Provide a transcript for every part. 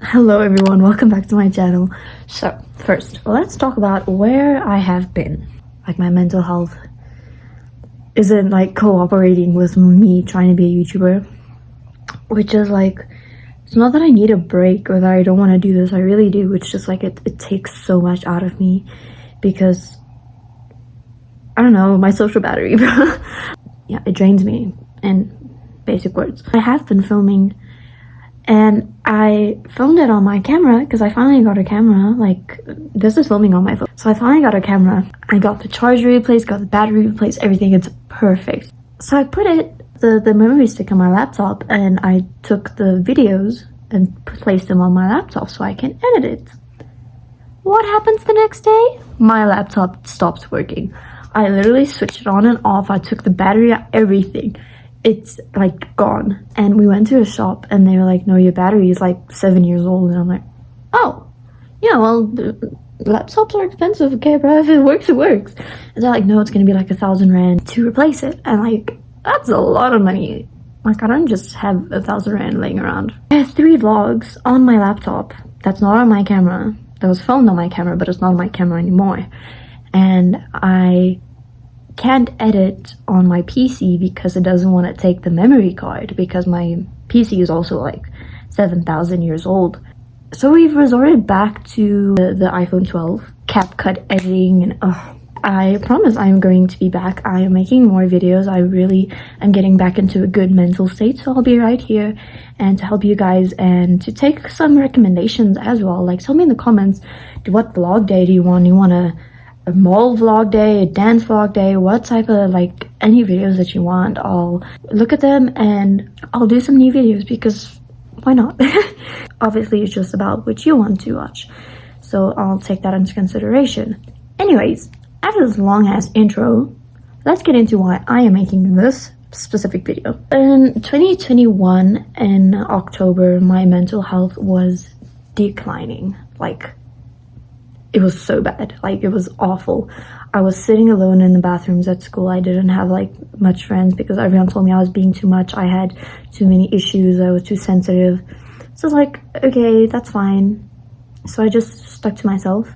Hello everyone, welcome back to my channel. So first, let's talk about where I have been. Like, my mental health isn't like cooperating with me trying to be a YouTuber, which is like, it's not that I need a break or that I don't want to do this. I really do. It's just like it takes so much out of me because, I don't know, my social battery. Yeah, it drains me in basic words. I have been filming, and I filmed it on my camera because I finally got a camera. Like, this is filming on my phone. So I finally got a camera. I got the charger replaced, got the battery replaced, everything. It's perfect. So I put the memory stick on my laptop, and I took the videos and placed them on my laptop so I can edit it. What happens the next day? My laptop stops working. I literally switched it on and off. I took the battery out, everything. It's like gone. And we went to a shop and they were like, no, your battery is like 7 years old. And I'm like, oh, yeah, well, the laptops are expensive. Okay, bro, if it works, it works. And they're like, no, it's gonna be like 1,000 rand to replace it. And like, that's a lot of money. Like, I don't just have 1,000 rand laying around. I have 3 vlogs on my laptop that's not on my camera. That was filmed on my camera, but it's not on my camera anymore. And I can't edit on my PC because it doesn't want to take the memory card, because my PC is also like 7,000 years old. So we've resorted back to the iPhone 12, CapCut editing, and I promise I'm going to be back. I am making more videos. I'm getting back into a good mental state, so I'll be right here and to help you guys and to take some recommendations as well. Like, tell me in the comments, what vlog day do you want? You want a mall vlog day, a dance vlog day, what type of, like, any videos that you want. I'll look at them and I'll do some new videos, because why not? Obviously, it's just about what you want to watch, so I'll take that into consideration. Anyways, after this long ass intro, let's get into why I am making this specific video. In 2021, in October, my mental health was declining. Like, it was so bad. Like, it was awful. I was sitting alone in the bathrooms at school. I didn't have like much friends because everyone told me I was being too much. I had too many issues. I was too sensitive. So I was like, okay, that's fine. So I just stuck to myself.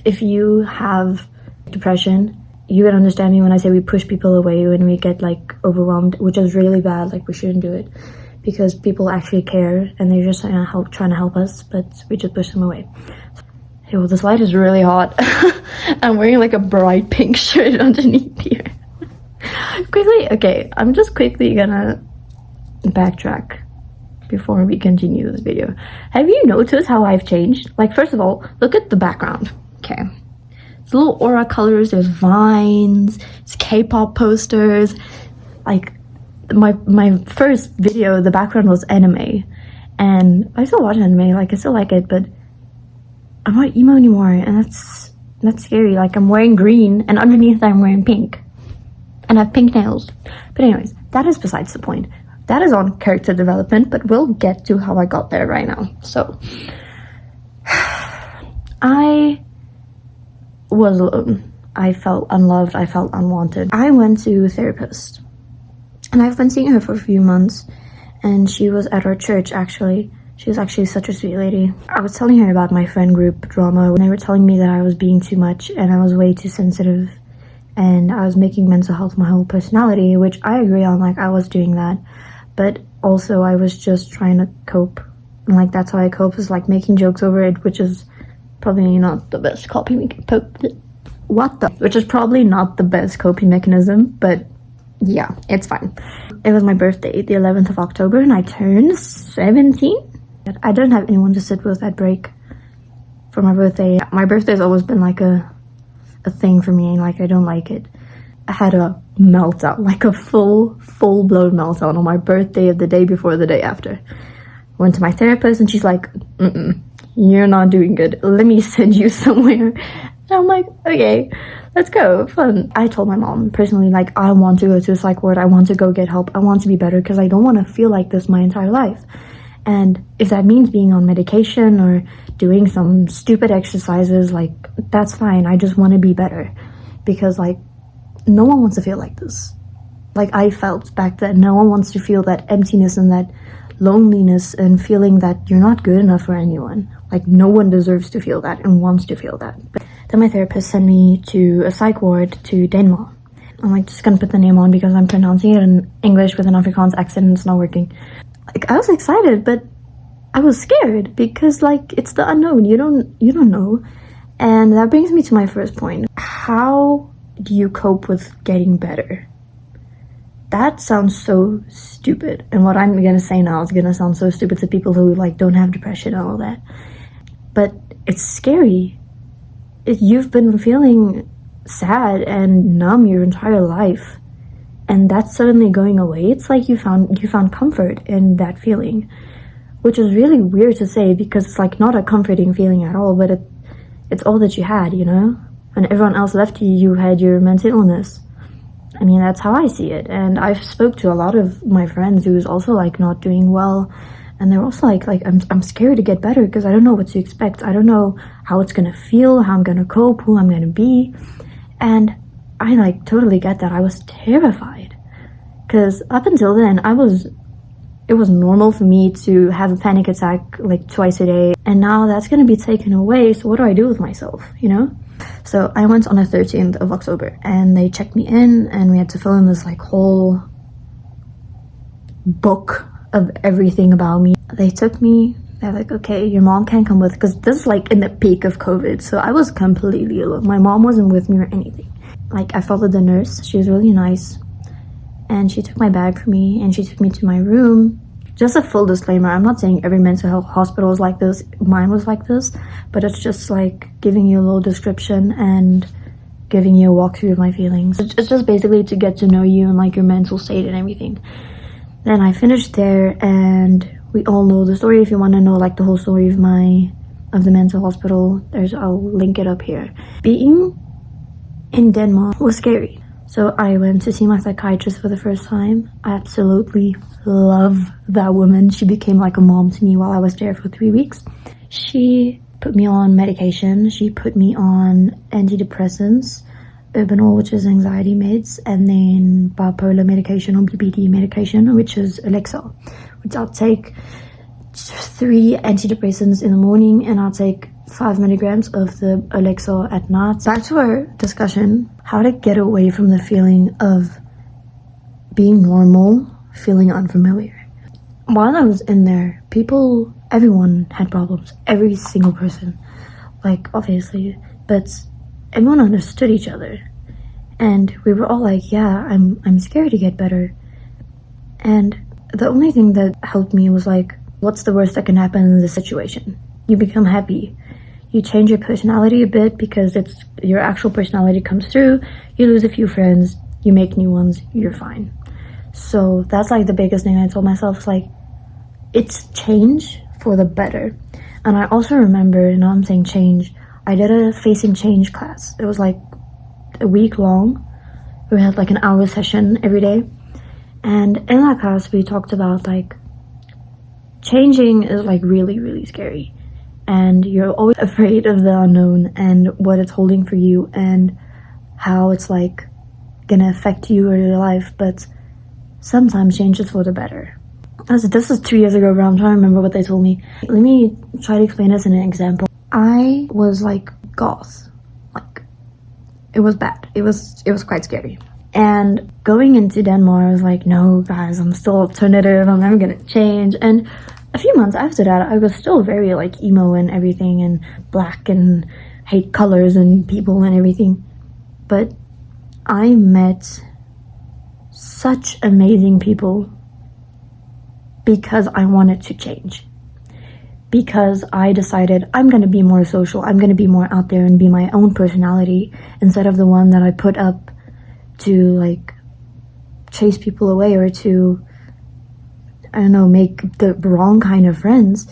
If you have depression, you would understand me when I say we push people away when we get like overwhelmed, which is really bad. Like, we shouldn't do it, because people actually care and they're just trying to help us, but we just push them away. Yo, this light is really hot. I'm wearing like a bright pink shirt underneath here. I'm just quickly gonna backtrack before we continue this video. Have you noticed how I've changed? Like, first of all, look at the background. Okay, it's little aura colors, there's vines, it's K-pop posters. Like, my first video, the background was anime, and I still watch anime, like I still like it, but I'm not emo anymore, and that's scary. Like, I'm wearing green, and underneath I'm wearing pink, and I have pink nails. But anyways, that is besides the point. That is on character development, but we'll get to how I got there right now. So, I was alone. I felt unloved. I felt unwanted. I went to a therapist, and I've been seeing her for a few months, and she was at our church, actually. She was actually such a sweet lady. I was telling her about my friend group drama, and they were telling me that I was being too much and I was way too sensitive, and I was making mental health my whole personality, which I agree on. Like, I was doing that, but also I was just trying to cope, and like, that's how I cope, is like making jokes over it, which is probably not the best coping which is probably not the best coping mechanism, but yeah, it's fine. It was my birthday, the 11th of October, and I turned 17. I didn't have anyone to sit with at break for my birthday. My birthday's always been like a thing for me. Like, I don't like it. I had a meltdown, like a full-blown meltdown on my birthday, of the day before, the day after. Went to my therapist, and she's like, you're not doing good. Let me send you somewhere. And I'm like, okay, let's go. Fun. I told my mom personally, like, I want to go to a psych ward. I want to go get help. I want to be better, because I don't want to feel like this my entire life. And if that means being on medication or doing some stupid exercises, like, that's fine. I just want to be better, because like, no one wants to feel like this. Like, I felt back then, no one wants to feel that emptiness and that loneliness and feeling that you're not good enough for anyone. Like, no one deserves to feel that and wants to feel that. But then my therapist sent me to a psych ward to Denmark. I'm like, just gonna put the name on because I'm pronouncing it in English with an Afrikaans accent and it's not working. Like, I was excited, but I was scared because, like, it's the unknown. You don't know. And that brings me to my first point. How do you cope with getting better? That sounds so stupid. And what I'm gonna say now is gonna sound so stupid to people who, like, don't have depression and all that. But it's scary. You've been feeling sad and numb your entire life, and that's suddenly going away. It's like you found comfort in that feeling, which is really weird to say because it's like not a comforting feeling at all, but it's all that you had, you know? When everyone else left you, you had your mental illness. I mean, that's how I see it. And I've spoke to a lot of my friends who's also, like, not doing well, and they're also like I'm scared to get better because I don't know what to expect. I don't know how it's gonna feel, how I'm gonna cope, who I'm gonna be. And I, like, totally get that. I was terrified because up until then it was normal for me to have a panic attack like twice a day, and now that's gonna be taken away. So what do I do with myself, you know? So I went on the 13th of October and they checked me in and we had to fill in this, like, whole book of everything about me. They took me, they're like, okay, your mom can't come with, because this is like in the peak of COVID, so I was completely alone. My mom wasn't with me or anything. Like, I followed the nurse, she was really nice, and she took my bag for me and she took me to my room. Just a full disclaimer, I'm not saying every mental health hospital is like this, mine was like this, but it's just like giving you a little description and giving you a walkthrough of my feelings. It's just basically to get to know you and, like, your mental state and everything. Then I finished there, and we all know the story. If you want to know, like, the whole story of the mental hospital, I'll link it up here. Being in Denmark was scary. So I went to see my psychiatrist for the first time. I absolutely love that woman. She became like a mom to me while I was there for 3 weeks. She put me on medication. She put me on antidepressants, Urbanol, which is anxiety meds, and then bipolar medication or BPD medication, which is Alexa, which I'll take 3 antidepressants in the morning and I'll take 5 milligrams of the Alexa at night. Back to our discussion, how to get away from the feeling of being normal, feeling unfamiliar. While I was in there, everyone had problems, every single person, like, obviously, but everyone understood each other, and we were all like, yeah, I'm scared to get better. And the only thing that helped me was, like, what's the worst that can happen in this situation? You become happy. You change your personality a bit because it's your actual personality comes through. You lose a few friends, you make new ones, you're fine. So that's, like, the biggest thing I told myself is, like, it's change for the better. And I also remember, now I'm saying change, I did a facing change class. It was like a week long. We had like an hour session every day. And in that class, we talked about, like, changing is, like, really, really scary. And you're always afraid of the unknown and what it's holding for you and how it's, like, gonna affect you or your life. But sometimes change is for the better. This is 2 years ago, but I'm trying to remember what they told me. Let me try to explain this in an example. I was, like, goth. Like, it was bad. It was quite scary. And going into Denmark, I was like, no, guys, I'm still alternative. I'm never gonna change. And a few months after that, I was still very, like, emo and everything and black and hate colors and people and everything. But I met such amazing people because I wanted to change. Because I decided I'm going to be more social, I'm going to be more out there and be my own personality instead of the one that I put up to, like, chase people away or to, I don't know, make the wrong kind of friends.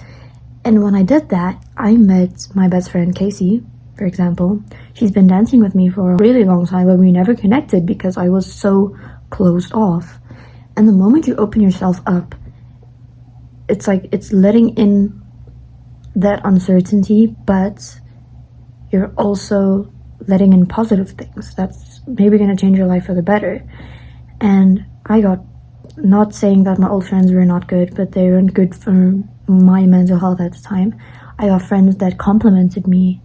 And when I did that, I met my best friend Casey, for example. She's been dancing with me for a really long time, but we never connected because I was so closed off. And the moment you open yourself up, it's like it's letting in that uncertainty, but you're also letting in positive things that's maybe going to change your life for the better. And I got not saying that my old friends were not good, but they weren't good for my mental health at the time. I got friends that complimented me,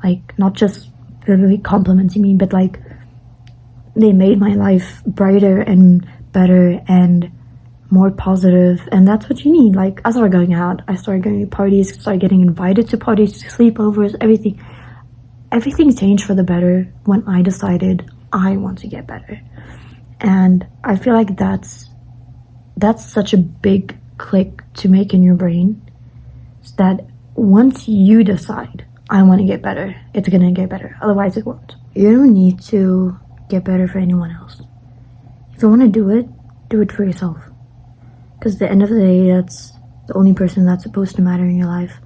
like not just literally complimenting me, but like they made my life brighter and better and more positive, and that's what you need. Like, I started going out, I started going to parties, started getting invited to parties, to sleepovers, everything changed for the better when I decided I want to get better. And I feel like that's such a big click to make in your brain, is that once you decide I want to get better, it's gonna get better, otherwise it won't. You don't need to get better for anyone else. If you want to do it for yourself. Because at the end of the day, that's the only person that's supposed to matter in your life.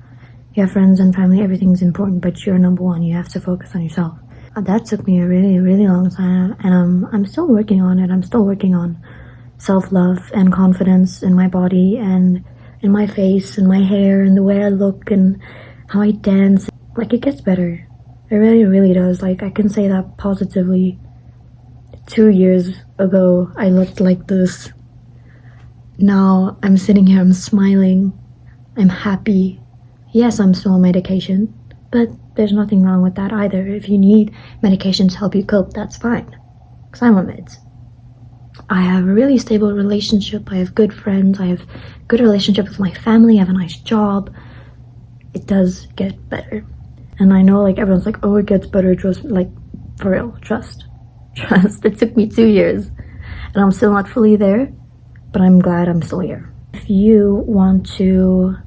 You have friends and family, everything's important, but you're number one. You have to focus on yourself. That took me a really, really long time, and I'm still working on it. I'm still working on self-love and confidence in my body and in my face and my hair and the way I look and how I dance. Like, it gets better. It really, really does. Like, I can say that positively. 2 years ago, I looked like this. Now I'm sitting here, I'm smiling, I'm happy. Yes, I'm still on medication, but there's nothing wrong with that either. If you need medication to help you cope, that's fine, because I'm on meds. I have a really stable relationship, I have good friends, I have good relationship with my family, I have a nice job. It does get better. And I know, like, everyone's like, oh, it gets better, trust. Like, for real, trust. It took me 2 years, and I'm still not fully there, but I'm glad I'm still here. If you want to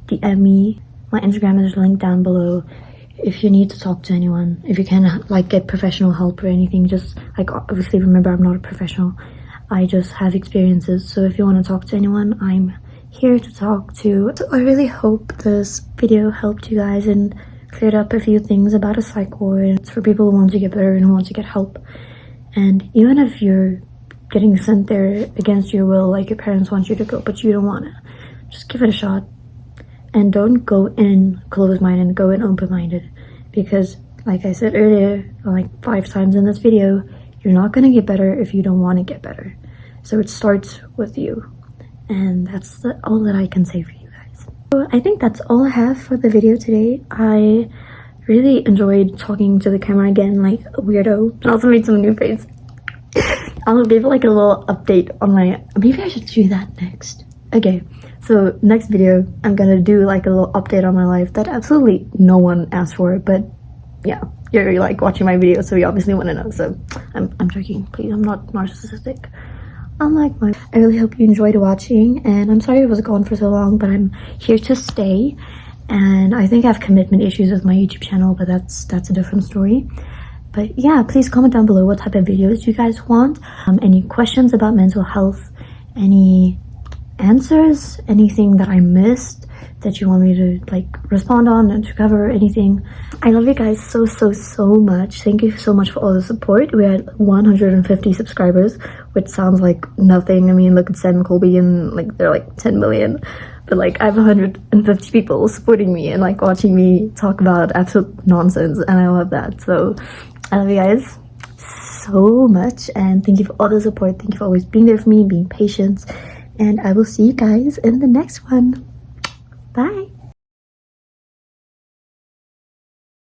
DM me, my Instagram is linked down below. If you need to talk to anyone, if you can, like, get professional help or anything, just, like, obviously remember I'm not a professional. I just have experiences, so if you want to talk to anyone, I'm here to talk to. So I really hope this video helped you guys and cleared up a few things about a psych ward. It's for people who want to get better and who want to get help. And even if you're getting sent there against your will, like your parents want you to go but you don't want to, just give it a shot. And don't go in closed-minded, go in open-minded, because like I said earlier, like 5 times in this video, you're not going to get better if you don't want to get better. So it starts with you, and that's all that I can say for you guys. So I think that's all I have for the video today. I really enjoyed talking to the camera again like a weirdo, and also made some new face. I'll give like a little update on my, maybe I should do that next. Okay, so next video I'm gonna do like a little update on my life that absolutely no one asked for, but yeah, you're like watching my video, so you obviously want to know. So I'm joking, please, I'm not narcissistic. Unlike my, I really hope you enjoyed watching, and I'm sorry I was gone for so long, but I'm here to stay. And I think I have commitment issues with my YouTube channel, but that's a different story. But yeah, please comment down below what type of videos you guys want. Any questions about mental health, any answers, anything that I missed that you want me to like respond on and to cover, anything. I love you guys so much. Thank you so much for all the support. We had 150 subscribers, which sounds like nothing. I mean, look at Sam and Colby, and like they're like 10 million. But like I have 150 people supporting me and like watching me talk about absolute nonsense, and I love that. So I love you guys so much, and thank you for all the support. Thank you for always being there for me, being patient, and I will see you guys in the next one. Bye.